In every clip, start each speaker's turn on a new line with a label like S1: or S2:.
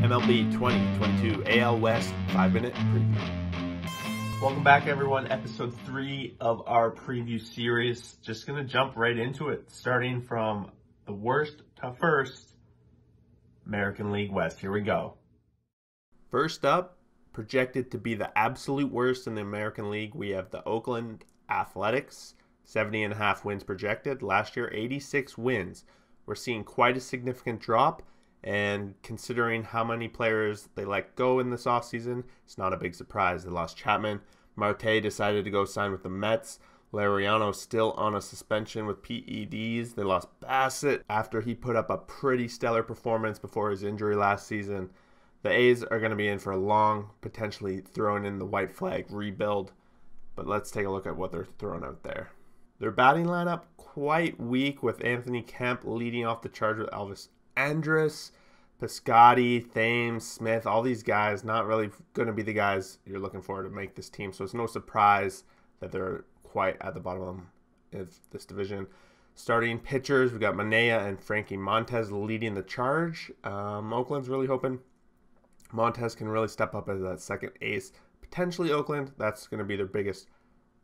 S1: MLB 2022 AL West 5-minute preview. Welcome back, everyone. Episode 3 of our preview series. Just going to jump right into it, starting from the worst to first, American League West. Here we go. First up, projected to be the absolute worst in the American League, we have the Oakland Athletics. 70.5 wins projected. Last year, 86 wins. We're seeing quite a significant drop, and considering how many players they let go in this offseason, it's not a big surprise. They lost Chapman. Marte decided to go sign with the Mets. Laureano's still on a suspension with PEDs. They lost Bassett after he put up a pretty stellar performance before his injury last season. The A's are going to be in for a long, potentially throwing in the white flag rebuild. But let's take a look at what they're throwing out there. Their batting lineup, quite weak, with Anthony Kemp leading off the charge with Elvis Andrus, Piscotty, Thames, Smith. All these guys not really going to be the guys you're looking for to make this team. So it's no surprise that they're quite at the bottom of this division. Starting pitchers, we've got Manea and Frankie Montes leading the charge. Oakland's really hoping Montes can really step up as that second ace. Potentially Oakland, that's going to be their biggest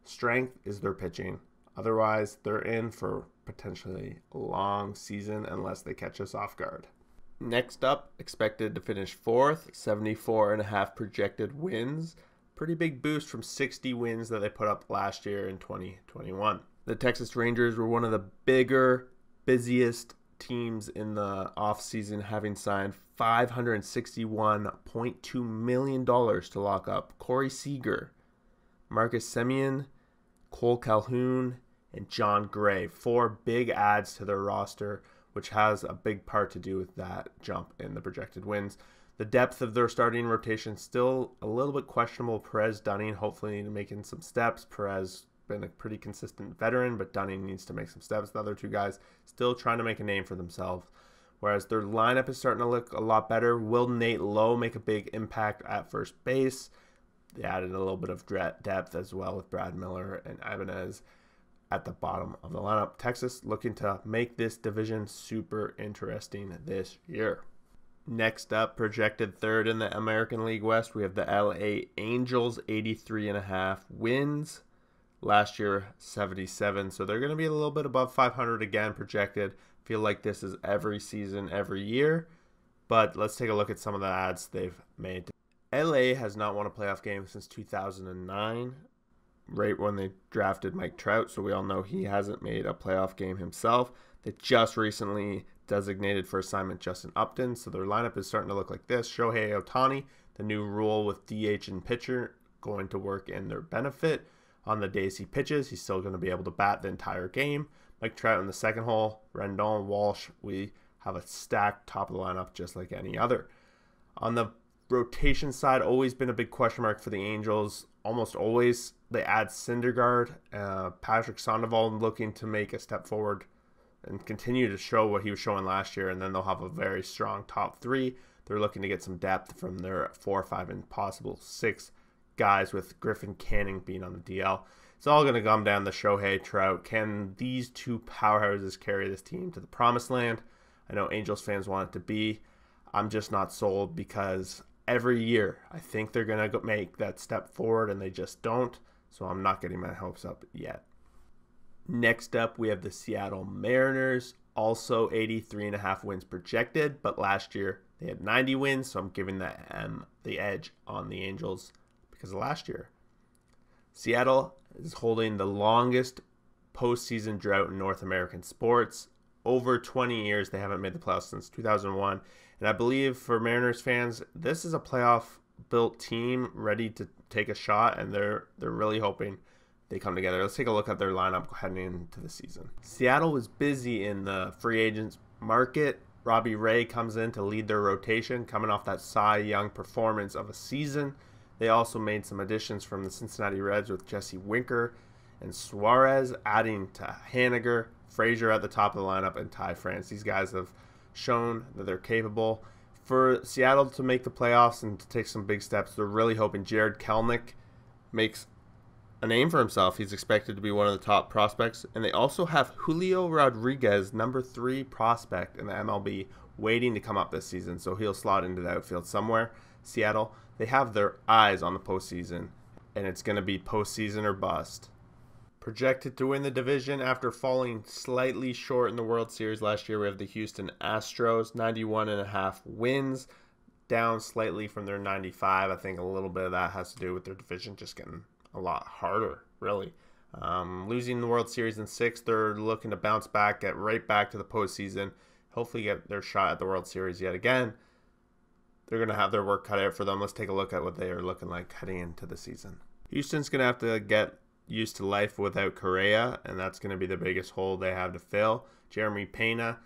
S1: strength, is their pitching. Otherwise, they're in for potentially a long season unless they catch us off guard. Next up, expected to finish 4th, 74.5 projected wins. Pretty big boost from 60 wins that they put up last year in 2021. The Texas Rangers were one of the bigger, busiest teams in the offseason, having signed $561.2 million to lock up Corey Seager, Marcus Semien, Cole Calhoun, and John Gray. 4 big adds to their roster, which has a big part to do with that jump in the projected wins. The depth of their starting rotation still a little bit questionable. Perez, Dunning, hopefully making some steps. Perez been a pretty consistent veteran, but Dunning needs to make some steps. The other 2 guys still trying to make a name for themselves. Whereas their lineup is starting to look a lot better. Will Nate Lowe make a big impact at first base? They added a little bit of depth as well with Brad Miller and Ibanez at the bottom of the lineup. Texas looking to make this division super interesting this year. Next up, projected 3rd in the American League West, we have the LA Angels, 83.5 wins. Last year, 77. So they're going to be a little bit above 500 again projected. Feel like this is every season, every year. But let's take a look at some of the adds they've made. LA has not won a playoff game since 2009, right when they drafted Mike Trout, so we all know he hasn't made a playoff game himself. They just recently designated for assignment Justin Upton, so their lineup is starting to look like this. Shohei Ohtani, the new rule with DH and pitcher, going to work in their benefit. On the days he pitches, he's still going to be able to bat the entire game. Mike Trout in the second hole, Rendon, Walsh, we have a stacked top of the lineup just like any other. On the rotation side, always been a big question mark for the Angels. Almost always they add Syndergaard, Patrick Sandoval looking to make a step forward and continue to show what he was showing last year, and then they'll have a very strong top 3. They're looking to get some depth from their 4, 5, and possible 6 guys, with Griffin Canning being on the DL. It's all going to come down to Shohei, Trout. Can these 2 powerhouses carry this team to the promised land? I know Angels fans want it to be. I'm just not sold, because every year I think they're going to make that step forward and they just don't. So I'm not getting my hopes up yet. Next up, we have the Seattle Mariners, also 83.5 wins projected, but last year they had 90 wins, so I'm giving them the edge on the Angels because of last year. Seattle is holding the longest postseason drought in North American sports. Over 20 years, they haven't made the playoffs since 2001. And I believe for Mariners fans, this is a playoff-built team ready to take a shot, and they're really hoping they come together. Let's take a look at their lineup heading into the season. Seattle was busy in the free agents market. Robbie Ray comes in to lead their rotation, coming off that Cy Young performance of a season. They also made some additions from the Cincinnati Reds with Jesse Winker and Suarez, adding to Haniger, Frazier at the top of the lineup, and Ty France. These guys have shown that they're capable. For Seattle to make the playoffs and to take some big steps, they're really hoping Jared Kelenic makes a name for himself. He's expected to be one of the top prospects. And they also have Julio Rodriguez, number 3 prospect in the MLB, waiting to come up this season, so he'll slot into the outfield somewhere. Seattle, they have their eyes on the postseason, and it's going to be postseason or bust. Projected to win the division after falling slightly short in the World Series last year, we have the Houston Astros, 91.5 wins, down slightly from their 95. I think a little bit of that has to do with their division just getting a lot harder, really. Losing the World Series in 6, they're looking to bounce back, get right back to the postseason, hopefully get their shot at the World Series yet again. They're going to have their work cut out for them. Let's take a look at what they are looking like heading into the season. Houston's going to have to get used to life without Correa, and that's going to be the biggest hole they have to fill. Jeremy Pena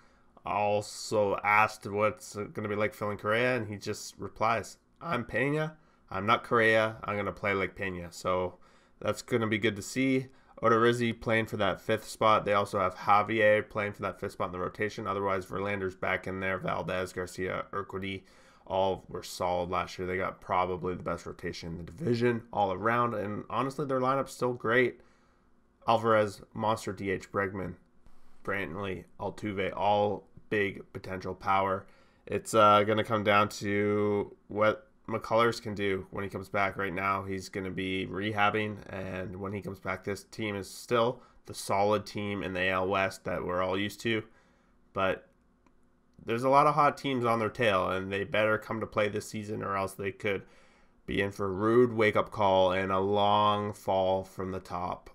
S1: also asked what's going to be like filling Correa, and he just replies, I'm Pena, I'm not Correa, I'm going to play like Pena. So that's going to be good to see. Odorizzi playing for that 5th spot. They also have Javier playing for that 5th spot in the rotation. Otherwise, Verlander's back in there. Valdez, Garcia, Urquidy, all were solid last year. They got probably the best rotation in the division all around. And honestly, their lineup's still great. Alvarez, Monster DH, Bregman, Brantley, Altuve, all big potential power. It's going to come down to what McCullers can do when he comes back. Right now, he's going to be rehabbing, and when he comes back, this team is still the solid team in the AL West that we're all used to. But there's a lot of hot teams on their tail, and they better come to play this season, or else they could be in for a rude wake-up call and a long fall from the top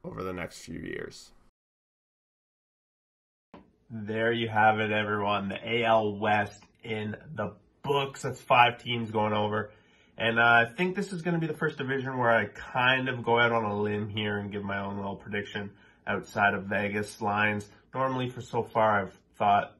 S1: over the next few years. There you have it, everyone. The AL West in the books. That's 5 teams going over. And I think this is going to be the first division where I kind of go out on a limb here and give my own little prediction outside of Vegas lines. Normally, for so far, I've thought,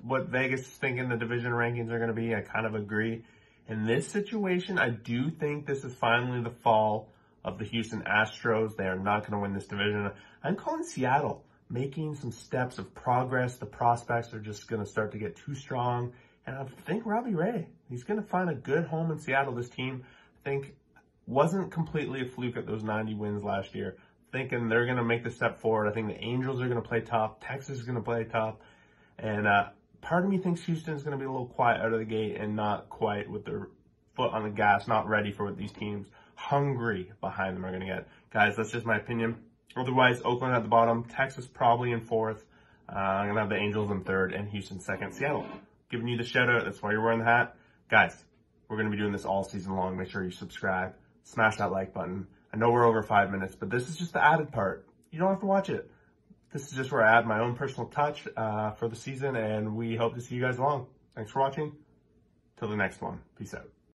S1: what Vegas is thinking the division rankings are going to be, I kind of agree. In this situation, I do think this is finally the fall of the Houston Astros. They are not going to win this division. I'm calling Seattle making some steps of progress. The prospects are just going to start to get too strong. And I think Robbie Ray, he's going to find a good home in Seattle. This team, I think, wasn't completely a fluke at those 90 wins last year. Thinking they're going to make the step forward. I think the Angels are going to play top. Texas is going to play top. And part of me thinks Houston is going to be a little quiet out of the gate and not quite with their foot on the gas, not ready for what these teams hungry behind them are going to get. Guys, that's just my opinion. Otherwise, Oakland at the bottom, Texas probably in 4th. I'm going to have the Angels in 3rd and Houston 2nd. Seattle, giving you the shout out. That's why you're wearing the hat. Guys, we're going to be doing this all season long. Make sure you subscribe. Smash that like button. I know we're over 5 minutes, but this is just the added part. You don't have to watch it. This is just where I add my own personal touch for the season, and we hope to see you guys along. Thanks for watching. Till the next one. Peace out.